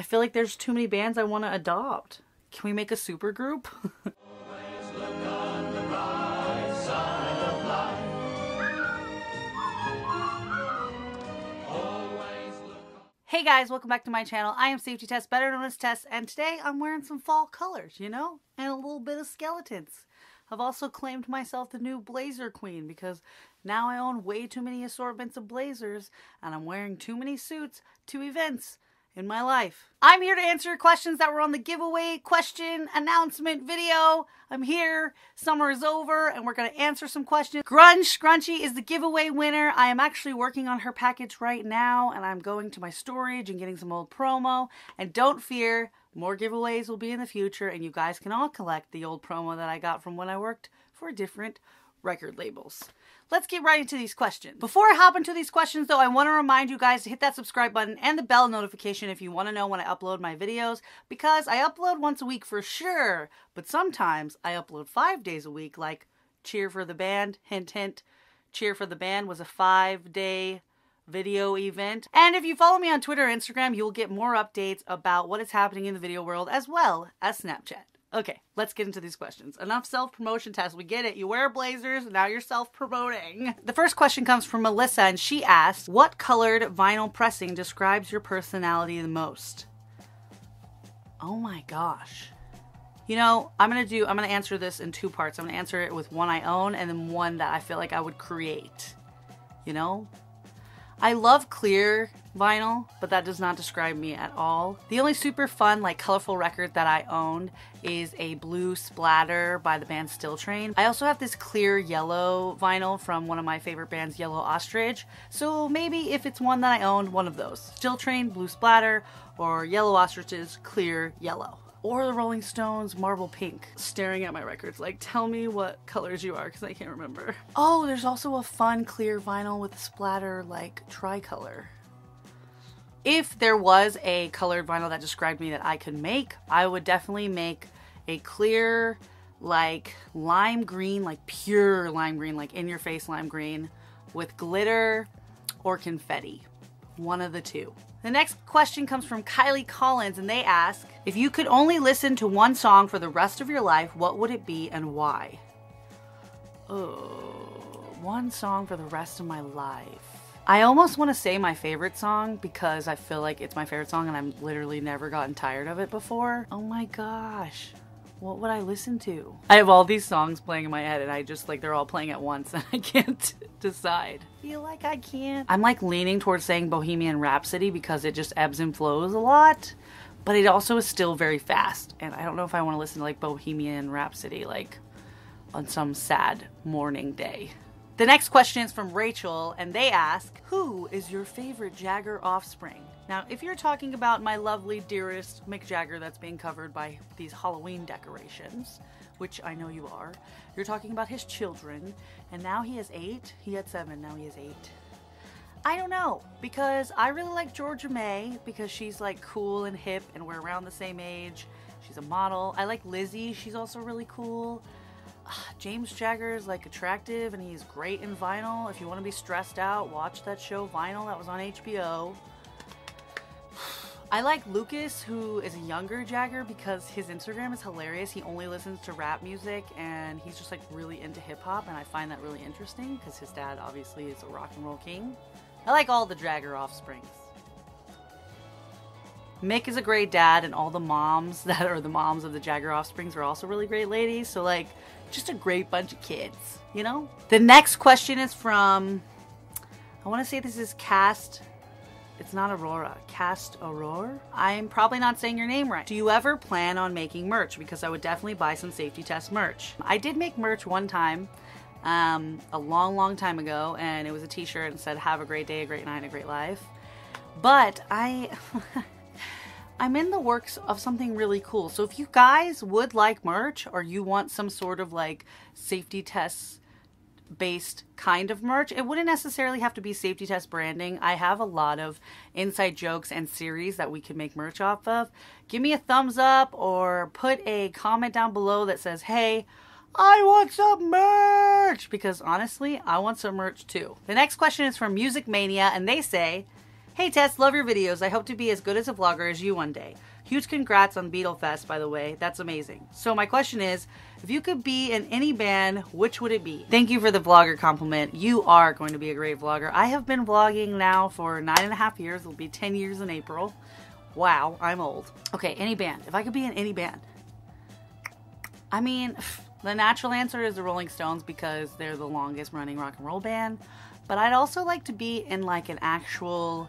I feel like there's too many bands I want to adopt. Can we make a super group? Always look on the right side of life. Always look on... Hey guys, welcome back to my channel. I am safetytess, better known as Tess, and today I'm wearing some fall colors, you know? And a little bit of skeletons. I've also claimed myself the new blazer queen because now I own way too many assortments of blazers and I'm wearing too many suits to events in my life. I'm here to answer questions that were on the giveaway question announcement video. I'm here, summer is over, and we're gonna answer some questions. Grunge Scrunchy is the giveaway winner. I am actually working on her package right now, and I'm going to my storage and getting some old promo. And don't fear, more giveaways will be in the future, and you guys can all collect the old promo that I got from when I worked for different record labels. Let's get right into these questions. Before I hop into these questions though, I want to remind you guys to hit that subscribe button and the bell notification if you want to know when I upload my videos, because I upload once a week for sure, but sometimes I upload 5 days a week, like Cheer for the Band, hint hint, Cheer for the Band was a 5-day video event. And if you follow me on Twitter or Instagram, you'll get more updates about what is happening in the video world as well as Snapchat. Okay, let's get into these questions. Enough self-promotion, Tess. We get it. You wear blazers, now you're self-promoting. The first question comes from Melissa, and she asked, what colored vinyl pressing describes your personality the most? Oh my gosh. You know, I'm gonna answer this in 2 parts. I'm gonna answer it with one I own and then one that I feel like I would create. You know? I love clear vinyl, but that does not describe me at all. The only super fun, like colorful record that I owned is a Blue Splatter by the band Still Train. I also have this clear yellow vinyl from one of my favorite bands, Yellow Ostrich. So maybe if it's one that I owned, one of those. Still Train, Blue Splatter, or Yellow Ostrich's clear yellow. Or the Rolling Stones' Marble Pink. Staring at my records like, tell me what colors you are, because I can't remember. Oh, there's also a fun clear vinyl with a splatter like tricolor. If there was a colored vinyl that described me that I could make, I would definitely make a clear, like lime green, like pure lime green, like in your face lime green with glitter or confetti. One of the two. The next question comes from Kylie Collins, and they ask, if you could only listen to one song for the rest of your life, what would it be and why? Oh, one song for the rest of my life. I almost want to say my favorite song because I feel like it's my favorite song and I've literally never gotten tired of it before. Oh my gosh. What would I listen to? I have all these songs playing in my head and I just like, they're all playing at once and I can't decide. Feel like I can't. I'm like leaning towards saying Bohemian Rhapsody because it just ebbs and flows a lot, but it also is still very fast. And I don't know if I want to listen to like Bohemian Rhapsody like on some sad morning day. The next question is from Rachel, and they ask, who is your favorite Jagger offspring? Now, if you're talking about my lovely dearest Mick Jagger that's being covered by these Halloween decorations, which I know you are, you're talking about his children, and now he has 8. He had 7, now he has 8. I don't know, because I really like Georgia May, because she's like cool and hip, and we're around the same age. She's a model. I like Lizzie, she's also really cool. James Jagger is like attractive and he's great in vinyl. If you want to be stressed out, watch that show Vinyl that was on HBO. I like Lucas, who is a younger Jagger, because his Instagram is hilarious. He only listens to rap music and he's just like really into hip hop, and I find that really interesting because his dad obviously is a rock and roll king. I like all the Jagger offsprings. Mick is a great dad, and all the moms that are the moms of the Jagger offsprings are also really great ladies. So like, just a great bunch of kids, you know? The next question is from, I want to say this is Cast, it's not Aurora, Cast Aurora? I'm probably not saying your name right. Do you ever plan on making merch? Because I would definitely buy some safetytess merch. I did make merch one time, a long time ago, and it was a t-shirt and said, have a great day, a great night, a great life. But I'm in the works of something really cool. So if you guys would like merch, or you want some sort of like safetytess based kind of merch, it wouldn't necessarily have to be safetytess branding. I have a lot of inside jokes and series that we could make merch off of. Give me a thumbs up or put a comment down below that says, hey, I want some merch, because honestly, I want some merch too. The next question is from Music Mania, and they say, Hey Tess, love your videos. I hope to be as good as a vlogger as you one day. Huge congrats on Beatlefest, by the way. That's amazing. So my question is, if you could be in any band, which would it be? Thank you for the vlogger compliment. You are going to be a great vlogger. I have been vlogging now for 9.5 years. It'll be 10 years in April. Wow, I'm old. Okay, any band. If I could be in any band. I mean, the natural answer is the Rolling Stones because they're the longest running rock and roll band. But I'd also like to be in like an actual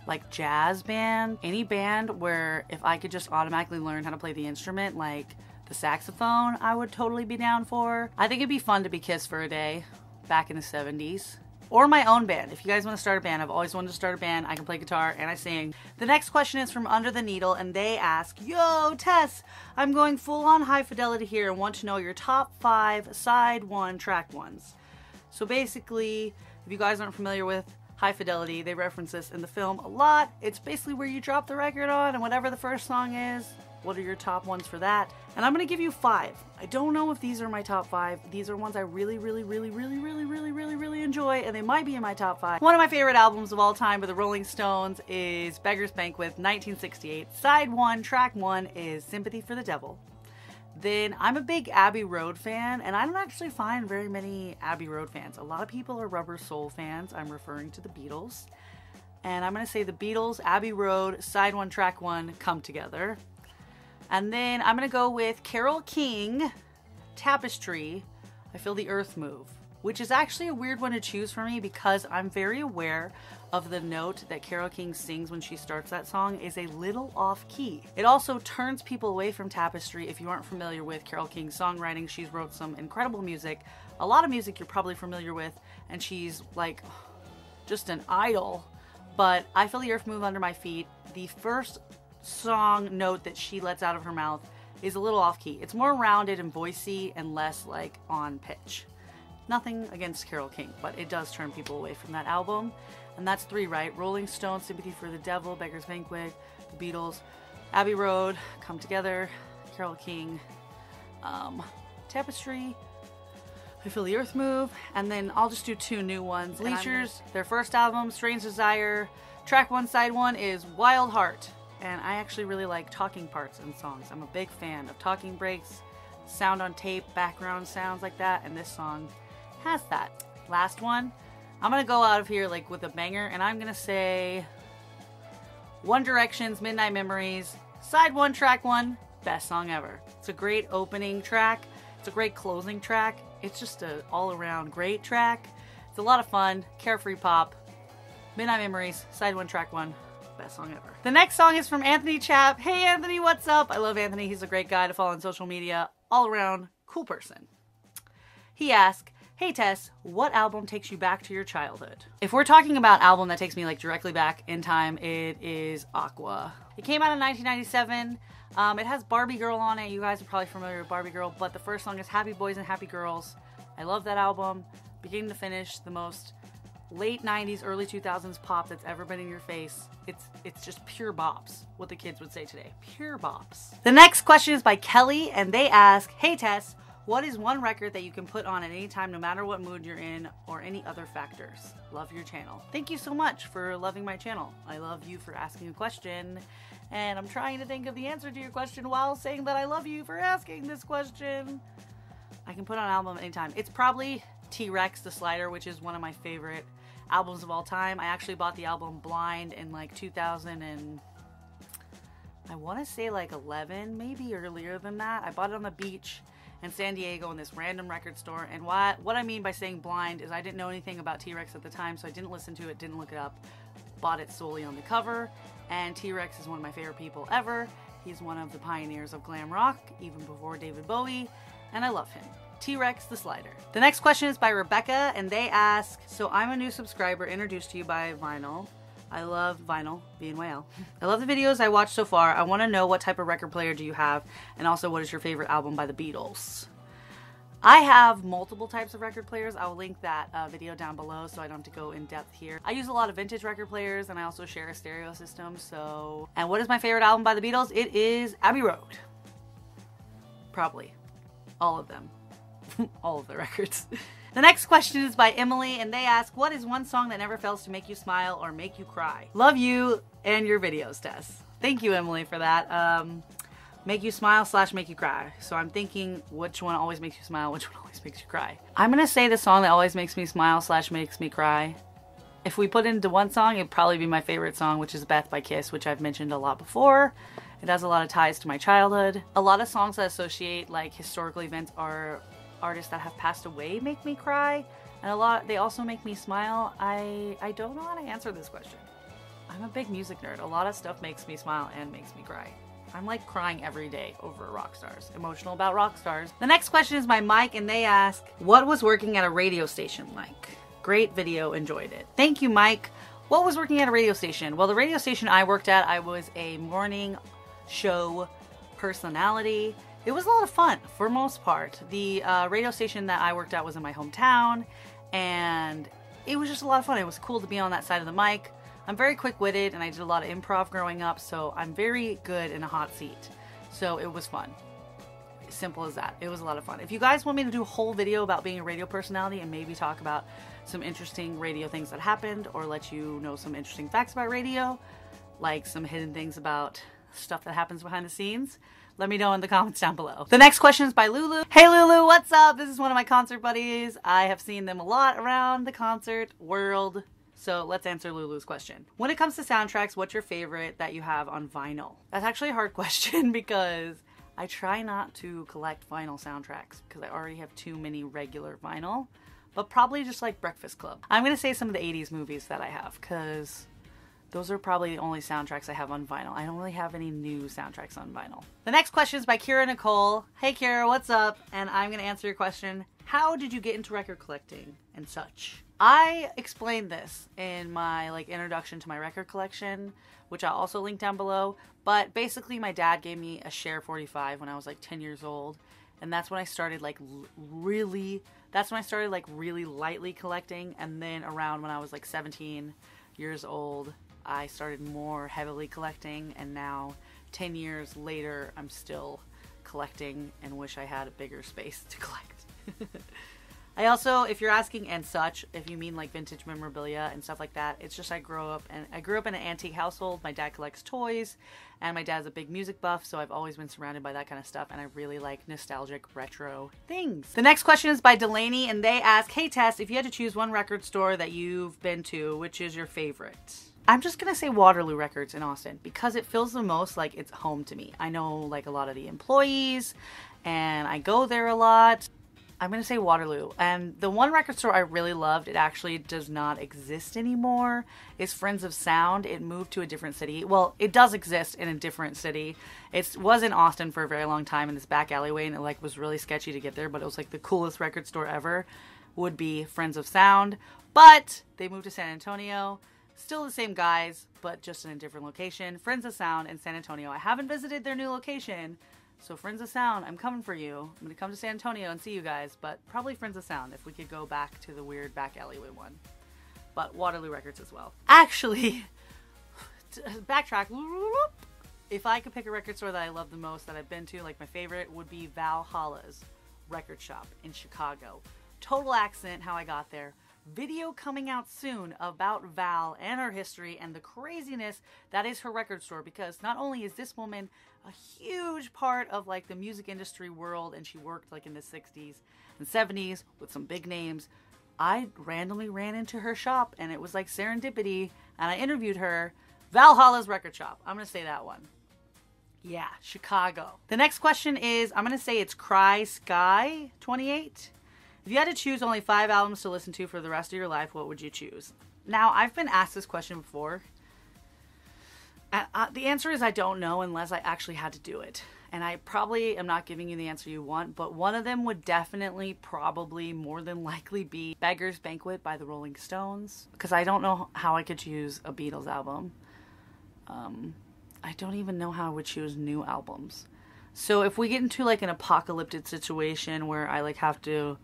like jazz band, any band where if I could just automatically learn how to play the instrument, like the saxophone, I would totally be down for. I think it'd be fun to be Kiss for a day back in the 70s. Or my own band. If you guys want to start a band, I've always wanted to start a band. I can play guitar and I sing. The next question is from Under the Needle and they ask, Yo, Tess, I'm going full on high fidelity here and want to know your top 5 side 1 track ones. So basically, if you guys aren't familiar with high fidelity, they reference this in the film a lot. It's basically where you drop the record on and whatever the first song is, what are your top ones for that? And I'm gonna give you 5. I don't know if these are my top 5. These are ones I really enjoy, and they might be in my top 5. One of my favorite albums of all time by the Rolling Stones is Beggar's Banquet, 1968. Side 1, track 1 is Sympathy for the Devil. Then I'm a big Abbey Road fan, and I don't actually find very many Abbey Road fans. A lot of people are Rubber Soul fans. I'm referring to the Beatles. And I'm going to say the Beatles, Abbey Road, side 1, track 1, Come Together. And then I'm going to go with Carole King, Tapestry, I Feel the Earth Move, which is actually a weird one to choose for me because I'm very aware of the note that Carole King sings when she starts that song is a little off key. It also turns people away from Tapestry. If you aren't familiar with Carole King's songwriting, she's wrote some incredible music, a lot of music you're probably familiar with, and she's like just an idol. But I Feel the Earth Move Under My Feet, the first song note that she lets out of her mouth is a little off key. It's more rounded and voicey and less like on pitch. Nothing against Carole King, but it does turn people away from that album. And that's 3, right? Rolling Stones, Sympathy for the Devil, Beggar's Banquet, the Beatles, Abbey Road, Come Together, Carole King, Tapestry, I Feel the Earth Move, and then I'll just do 2 new ones. Bleachers, their first album, Strange Desire, track 1, side 1 is Wild Heart. And I actually really like talking parts in songs. I'm a big fan of talking breaks, sound on tape, background sounds like that, and this song has that. Last one, I'm gonna go out of here like with a banger, and I'm gonna say One Direction's Midnight Memories, side 1, track 1, best song ever. It's a great opening track. It's a great closing track. It's just an all-around great track. It's a lot of fun, carefree pop. Midnight Memories, side 1, track 1, best song ever. The next song is from Anthony Chap. Hey Anthony, what's up? I love Anthony. He's a great guy to follow on social media. All-around cool person. He asked, Hey Tess, what album takes you back to your childhood? If we're talking about album that takes me like directly back in time, it is Aqua. It came out in 1997. It has Barbie Girl on it. You guys are probably familiar with Barbie Girl, but the first song is Happy Boys and Happy Girls. I love that album. Beginning to finish, the most late 90s, early 2000s pop that's ever been in your face. It's just pure bops, what the kids would say today. Pure bops. The next question is by Kelly, and they ask, Hey Tess, what is one record that you can put on at any time, no matter what mood you're in or any other factors? Love your channel. Thank you so much for loving my channel. I love you for asking a question, and I'm trying to think of the answer to your question while saying that I love you for asking this question. I can put on an album at any time. It's probably T-Rex, The Slider, which is one of my favorite albums of all time. I actually bought the album Blind in like 2000 and I want to say like 11, maybe earlier than that. I bought it on the beach in San Diego in this random record store, and what I mean by saying blind is I didn't know anything about T-Rex at the time, so I didn't listen to it, didn't look it up, bought it solely on the cover. And T-Rex is one of my favorite people ever. He's one of the pioneers of glam rock, even before David Bowie, and I love him. T-Rex, The Slider. The next question is by Rebecca, and they ask, so I'm a new subscriber introduced to you by Vinyl. I love Vinyl, VNYL. I love the videos I watched so far. I want to know what type of record player do you have, and also what is your favorite album by the Beatles? I have multiple types of record players. I will link that video down below so I don't have to go in depth here. I use a lot of vintage record players, and I also share a stereo system, so... And what is my favorite album by the Beatles? It is Abbey Road. Probably. All of them. All of the records. The next question is by Emily, and they ask, what is one song that never fails to make you smile or make you cry? Love you and your videos, Tess. Thank you, Emily, for that. Make you smile / make you cry. So I'm thinking, which one always makes you smile, which one always makes you cry? I'm gonna say the song that always makes me smile / makes me cry. If we put it into one song, it'd probably be my favorite song, which is Beth by Kiss, which I've mentioned a lot before. It has a lot of ties to my childhood. A lot of songs that associate like historical events or artists that have passed away make me cry. And they also make me smile. I don't know how to answer this question. I'm a big music nerd. A lot of stuff makes me smile and makes me cry. I'm like crying every day over rock stars. Emotional about rock stars. The next question is by Mike, and they ask, what was working at a radio station like? Great video, enjoyed it. Thank you, Mike. What was working at a radio station? Well, the radio station I worked at, I was a morning show personality. It was a lot of fun for most part. The radio station that I worked at was in my hometown, and it was just a lot of fun. It was cool to be on that side of the mic. I'm very quick-witted, and I did a lot of improv growing up, so I'm very good in a hot seat. So it was fun. Simple as that. It was a lot of fun. If you guys want me to do a whole video about being a radio personality and maybe talk about some interesting radio things that happened, or let you know some interesting facts about radio, like some hidden things about stuff that happens behind the scenes, let me know in the comments down below. The next question is by Lulu. Hey Lulu, what's up? This is one of my concert buddies. I have seen them a lot around the concert world. So let's answer Lulu's question. When it comes to soundtracks, what's your favorite that you have on vinyl? That's actually a hard question because I try not to collect vinyl soundtracks because I already have too many regular vinyl, but probably just like Breakfast Club. I'm gonna say some of the 80s movies that I have because those are probably the only soundtracks I have on vinyl. I don't really have any new soundtracks on vinyl. The next question is by Kira Nicole. Hey Kira, what's up? And I'm gonna answer your question. How did you get into record collecting and such? I explained this in my introduction to my record collection, which I'll also link down below. But basically my dad gave me a Cher 45 when I was like 10 years old. And that's when I started really lightly collecting. And then around when I was like 17 years old, I started more heavily collecting. And now 10 years later, I'm still collecting and wish I had a bigger space to collect. I also, if you're asking and such, if you mean like vintage memorabilia and stuff like that, it's just I grew up in an antique household. My dad collects toys, and my dad's a big music buff, so I've always been surrounded by that kind of stuff, and I really like nostalgic retro things. The next question is by Delaney, and they ask, hey Tess, if you had to choose one record store that you've been to, which is your favorite? I'm just gonna say Waterloo Records in Austin because it feels the most like it's home to me. I know like a lot of the employees, and I go there a lot. I'm going to say Waterloo. And the one record store I really loved, it actually does not exist anymore, is Friends of Sound. It moved to a different city. Well, it does exist in a different city. It was in Austin for a very long time in this back alleyway, and it was really sketchy to get there, but it was like the coolest record store ever would be Friends of Sound. But they moved to San Antonio. Still the same guys, but just in a different location. Friends of Sound in San Antonio. I haven't visited their new location, so Friends of Sound, I'm coming for you. I'm going to come to San Antonio and see you guys, but probably Friends of Sound if we could go back to the weird back alleyway one. But Waterloo Records as well. Actually, backtrack. If I could pick a record store that I love the most that I've been to, like my favorite would be Valhalla's record shop in Chicago. Total accent how I got there. Video coming out soon about Val and her history and the craziness that is her record store, because not only is this woman a huge part of like the music industry world, and she worked like in the 60s and 70s with some big names. I randomly ran into her shop and it was like serendipity, and I interviewed her. Valhalla's record shop. I'm gonna say that one. Yeah, Chicago. The next question is, I'm gonna say it's Cry Sky 28. If you had to choose only 5 albums to listen to for the rest of your life, what would you choose? Now, I've been asked this question before. The answer is I don't know unless I actually had to do it. And I probably am not giving you the answer you want, but one of them would definitely, probably, more than likely be Beggar's Banquet by the Rolling Stones. Because I don't know how I could choose a Beatles album. I don't even know how I would choose new albums. So if we get into like an apocalyptic situation where I like have to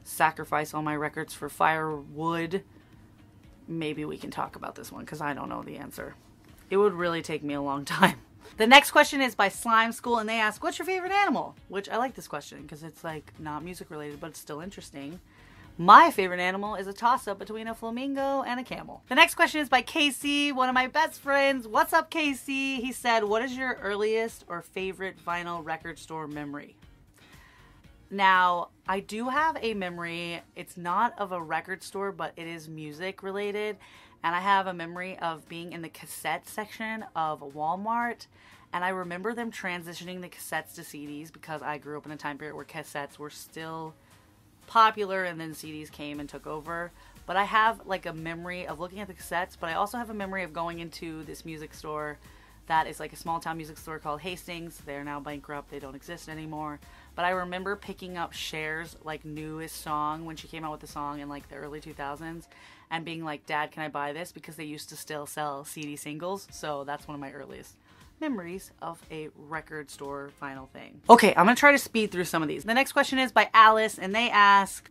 sacrifice all my records for firewood, maybe we can talk about this one because I don't know the answer. It would really take me a long time. The next question is by Slime School, and they ask, what's your favorite animal? Which I like this question because it's like not music related, but it's still interesting. My favorite animal is a toss-up between a flamingo and a camel. The next question is by Casey, one of my best friends. What's up, Casey? He said, what is your earliest or favorite vinyl record store memory? Now, I do have a memory. It's not of a record store, but it is music related. And I have a memory of being in the cassette section of Walmart. And I remember them transitioning the cassettes to CDs because I grew up in a time period where cassettes were still popular and then CDs came and took over. But I have like a memory of looking at the cassettes, but I also have a memory of going into this music store that is like a small town music store called Hastings. They're now bankrupt. They don't exist anymore. But I remember picking up Cher's like newest song when she came out with the song in like the early 2000s and being like, Dad, can I buy this? Because they used to still sell CD singles. So that's one of my earliest memories of a record store vinyl thing. Okay, I'm gonna try to speed through some of these. The next question is by Alice, and they ask,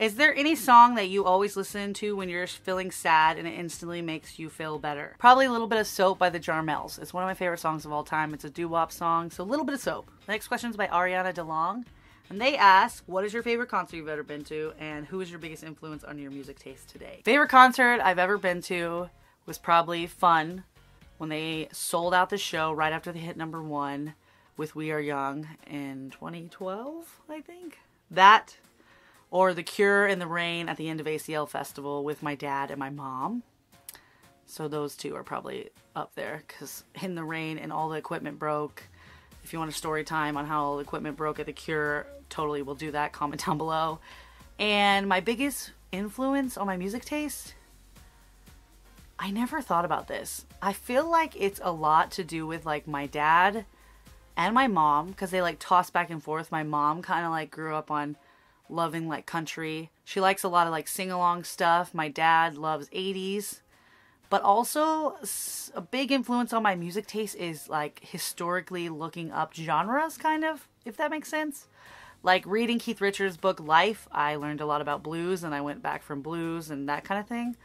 is there any song that you always listen to when you're feeling sad and it instantly makes you feel better? Probably a little bit of Soap by the Jarmels. It's one of my favorite songs of all time. It's a doo-wop song, so a little bit of Soap. The next question is by Ariana DeLong, and they ask, what is your favorite concert you've ever been to, and who is your biggest influence on your music taste today? Favorite concert I've ever been to was probably Fun, when they sold out the show right after they hit #1 with We Are Young in 2012, I think. That, or The Cure in the Rain at the end of ACL Festival with my dad and my mom. So those two are probably up there, because in the rain and all the equipment broke. If you want a story time on how all the equipment broke at The Cure, totally will do that. Comment down below. And my biggest influence on my music taste? I never thought about this. I feel like it's a lot to do with like my dad and my mom, because they like toss back and forth. My mom kind of like grew up on loving like country. She likes a lot of like sing-along stuff. My dad loves 80s. But also a big influence on my music taste is like historically looking up genres, kind of, if that makes sense. Like reading Keith Richards' book Life, I learned a lot about blues and I went back from blues and that kind of thing.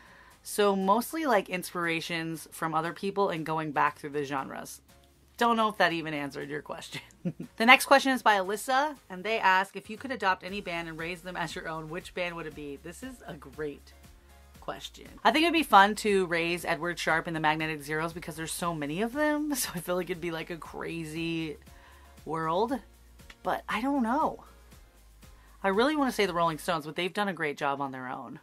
So mostly like inspirations from other people and going back through the genres. Don't know if that even answered your question. The next question is by Alyssa, and they ask, if you could adopt any band and raise them as your own, which band would it be? This is a great question. I think it'd be fun to raise Edward Sharpe and the Magnetic Zeros because there's so many of them. So I feel like it'd be like a crazy world. But I don't know. I really want to say the Rolling Stones, but they've done a great job on their own.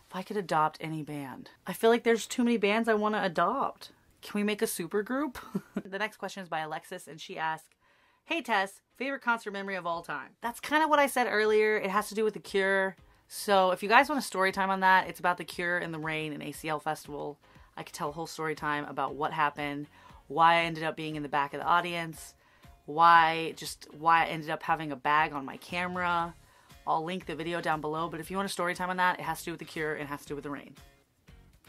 If I could adopt any band. I feel like there's too many bands I want to adopt. Can we make a super group? The next question is by Alexis, and she asks, hey Tess, favorite concert memory of all time? That's kind of what I said earlier. It has to do with The Cure. So if you guys want a story time on that, it's about The Cure in the Rain and ACL Festival. I could tell a whole story time about what happened, why I ended up being in the back of the audience, why I ended up having a bag on my camera. I'll link the video down below, but if you want a story time on that, it has to do with The Cure and it has to do with the rain.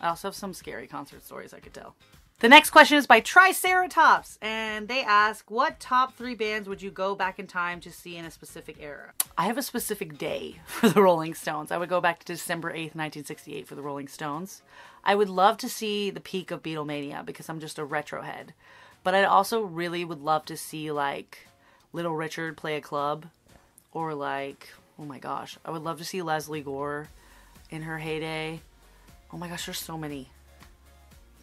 I also have some scary concert stories I could tell. The next question is by Triceratops, and they ask, what top 3 bands would you go back in time to see in a specific era? I have a specific day for the Rolling Stones. I would go back to December 8th, 1968 for the Rolling Stones. I would love to see the peak of Beatlemania because I'm just a retro head. But I also really would love to see like Little Richard play a club, or like, oh my gosh, I would love to see Leslie Gore in her heyday. Oh my gosh, there's so many.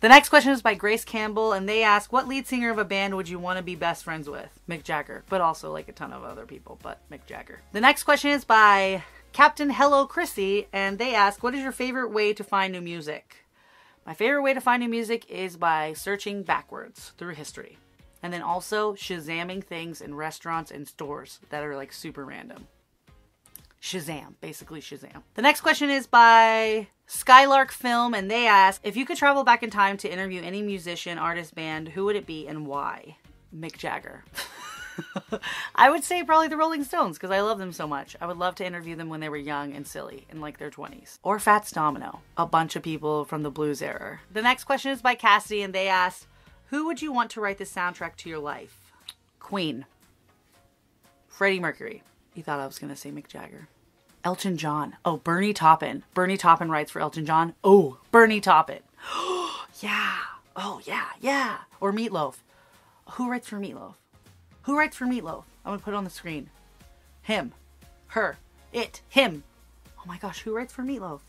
The next question is by Grace Campbell, and they ask, what lead singer of a band would you want to be best friends with? Mick Jagger, but also like a ton of other people, but Mick Jagger. The next question is by Captain Hello Chrissy, and they ask, what is your favorite way to find new music? My favorite way to find new music is by searching backwards through history. And then also Shazamming things in restaurants and stores that are like super random. Shazam, basically Shazam. The next question is by Skylark Film, and they ask, if you could travel back in time to interview any musician, artist, band, who would it be and why? Mick Jagger. I would say probably the Rolling Stones because I love them so much. I would love to interview them when they were young and silly in like their 20s. Or Fats Domino, a bunch of people from the blues era. The next question is by Cassidy, and they ask, who would you want to write the soundtrack to your life? Queen. Freddie Mercury. You thought I was going to say Mick Jagger. Elton John. Oh, Bernie Taupin. Bernie Taupin writes for Elton John. Oh, Bernie Taupin. Yeah. Oh, yeah, yeah. Or Meatloaf. Who writes for Meatloaf? Who writes for Meatloaf? I'm going to put it on the screen. Him. Her. It. Him. Oh my gosh, who writes for Meatloaf?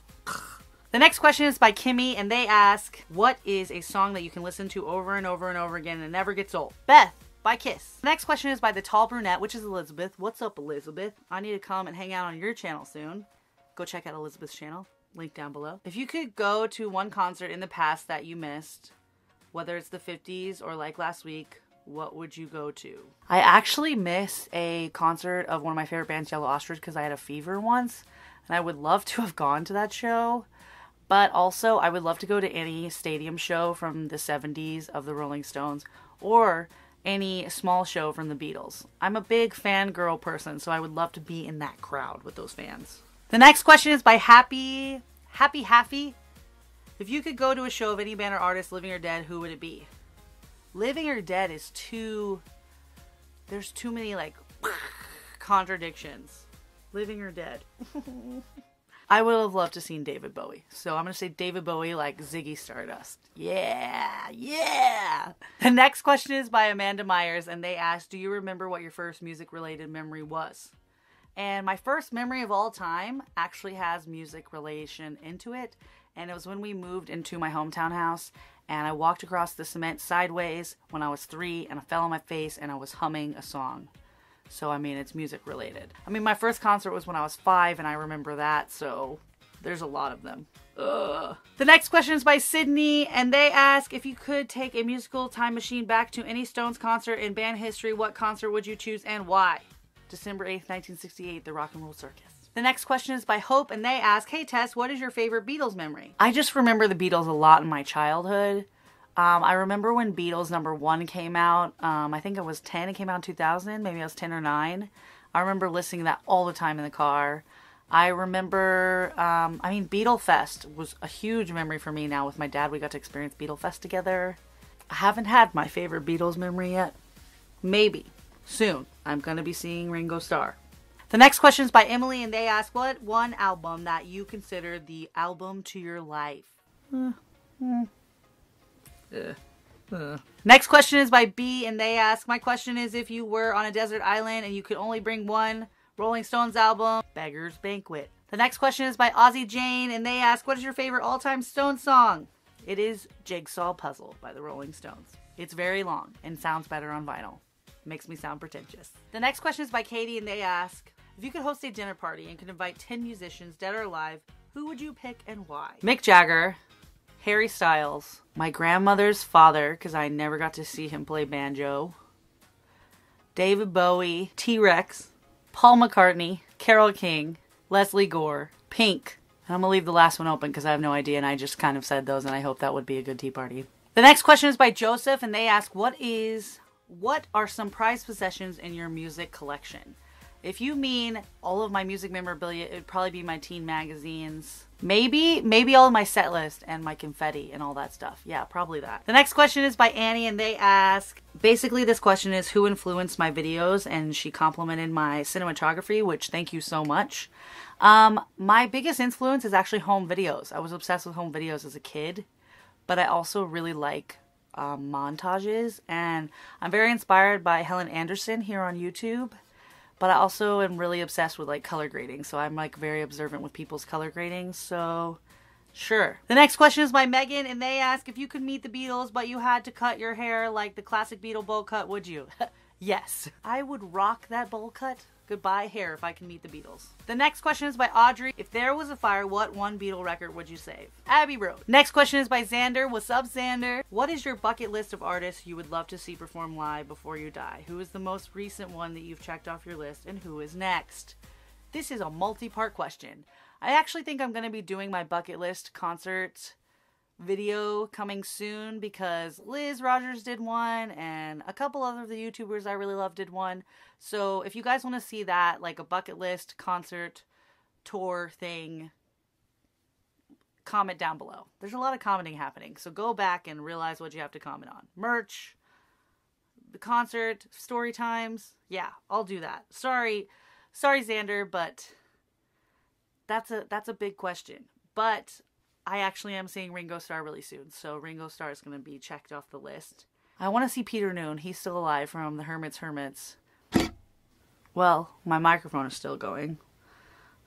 The next question is by Kimmy, and they ask, what is a song that you can listen to over and over and over again and it never gets old? Beth, by Kiss. The next question is by the Tall Brunette, which is Elizabeth. What's up, Elizabeth? I need to come and hang out on your channel soon. Go check out Elizabeth's channel. Link down below. If you could go to one concert in the past that you missed, whether it's the 50s or like last week, what would you go to? I actually missed a concert of one of my favorite bands, Yellow Ostrich, because I had a fever once, and I would love to have gone to that show. But also, I would love to go to any stadium show from the 70s of the Rolling Stones, or any small show from the Beatles. I'm a big fangirl person, so I would love to be in that crowd with those fans. The next question is by Happy. If you could go to a show of any band or artist, living or dead, who would it be? Living or dead is there's too many like contradictions. Living or dead. I would have loved to seen David Bowie. So I'm going to say David Bowie like Ziggy Stardust. Yeah. The next question is by Amanda Myers, and they ask, do you remember what your first music related memory was? And my first memory of all time actually has music relation into it. And it was when we moved into my hometown house, and I walked across the cement sideways when I was 3, and I fell on my face and I was humming a song. So, I mean, it's music related. I mean, my first concert was when I was 5, and I remember that, so there's a lot of them. Ugh. The next question is by Sydney, and they ask, if you could take a musical time machine back to any Stones concert in band history, what concert would you choose and why? December 8th, 1968, the Rock and Roll Circus. The next question is by Hope, and they ask, hey Tess, what is your favorite Beatles memory? I just remember the Beatles a lot in my childhood. I remember when Beatles #1 came out. I think I was 10. It came out in 2000. Maybe I was 10 or 9. I remember listening to that all the time in the car. I remember, Beatle Fest was a huge memory for me now with my dad. We got to experience Beatle Fest together. I haven't had my favorite Beatles memory yet. Maybe. Soon. I'm going to be seeing Ringo Starr. The next question is by Emily, and they ask, what one album that you consider the album to your life? Next question is by B, and they ask, my question is, if you were on a desert island and you could only bring one Rolling Stones album, Beggar's Banquet. The next question is by Ozzy Jane, and they ask, what is your favorite all-time Stones song? It is Jigsaw Puzzle by the Rolling Stones. It's very long and sounds better on vinyl. Makes me sound pretentious. The next question is by Katie, and they ask, if you could host a dinner party and could invite 10 musicians, dead or alive, who would you pick and why? Mick Jagger, Harry Styles, my grandmother's father, because I never got to see him play banjo, David Bowie, T-Rex, Paul McCartney, Carole King, Leslie Gore, Pink. And I'm going to leave the last one open because I have no idea, and I just kind of said those, and I hope that would be a good tea party. The next question is by Joseph, and they ask, what are some prized possessions in your music collection? If you mean all of my music memorabilia, it would probably be my teen magazines. Maybe all of my set list and my confetti and all that stuff. Yeah, probably that. The next question is by Annie, and they ask, basically this question is who influenced my videos, and she complimented my cinematography, which thank you so much. My biggest influence is actually home videos. I was obsessed with home videos as a kid, but I also really like montages, and I'm very inspired by Helen Anderson here on YouTube. But I also am really obsessed with like color grading, so I'm like very observant with people's color grading, so sure. The next question is by Megan, and they ask, if you could meet the Beatles but you had to cut your hair like the classic Beatle bowl cut, would you? Yes. I would rock that bowl cut. Goodbye hair if I can meet the Beatles. The next question is by Audrey. If there was a fire, what one Beatle record would you save? Abbey Road. Next question is by Xander. What's up, Xander? What is your bucket list of artists you would love to see perform live before you die? Who is the most recent one that you've checked off your list, and who is next? This is a multi-part question. I actually think I'm going to be doing my bucket list concert video coming soon because Liz Rogers did one and a couple other of the YouTubers I really love did one. So if you guys want to see that, like a bucket list concert tour thing, comment down below. There's a lot of commenting happening, so go back and realize what you have to comment on. Merch, the concert, story times. Yeah, I'll do that. Sorry Xander, but that's a big question. But I actually am seeing Ringo Starr really soon, so Ringo Starr is going to be checked off the list. I want to see Peter Noone. He's still alive from the Hermits. Well, my microphone is still going.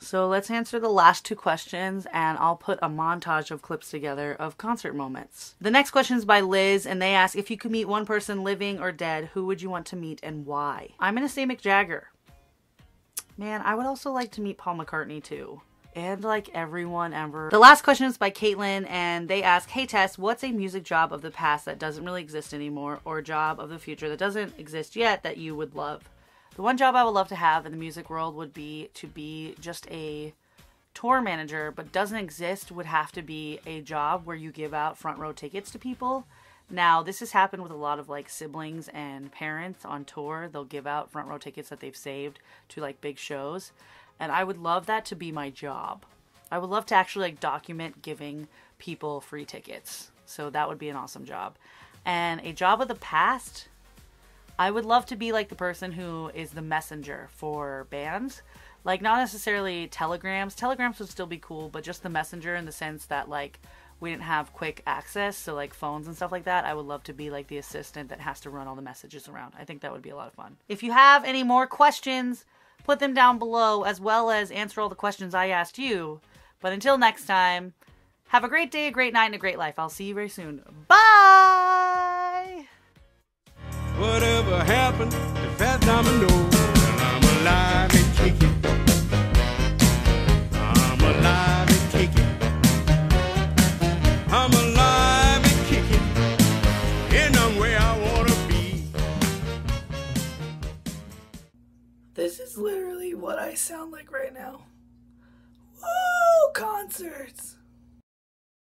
So let's answer the last two questions, and I'll put a montage of clips together of concert moments. The next question is by Liz, and they ask, if you could meet one person living or dead, who would you want to meet and why? I'm gonna say Mick Jagger. Man, I would also like to meet Paul McCartney too. And like everyone ever. The last question is by Caitlin, and they ask, hey Tess, what's a music job of the past that doesn't really exist anymore, or a job of the future that doesn't exist yet that you would love? The one job I would love to have in the music world would be to be just a tour manager, but doesn't exist, would have to be a job where you give out front row tickets to people. Now, this has happened with a lot of like siblings and parents on tour. They'll give out front row tickets that they've saved to like big shows. And I would love that to be my job. I would love to actually like document giving people free tickets. So that would be an awesome job. And a job of the past, I would love to be like the person who is the messenger for bands. Like not necessarily telegrams. Telegrams would still be cool, but just the messenger in the sense that like we didn't have quick access, so like phones and stuff like that. I would love to be like the assistant that has to run all the messages around. I think that would be a lot of fun. If you have any more questions, put them down below, as well as answer all the questions I asked you. But until next time, have a great day, a great night, and a great life. I'll see you very soon. Bye! Whatever happened to Fat Domino? Well, I'm alive and kicking. I'm alive and kicking. I'm alive and kicking. And I'm where I want to be. This is literally what I sound like right now. Woo! Concerts!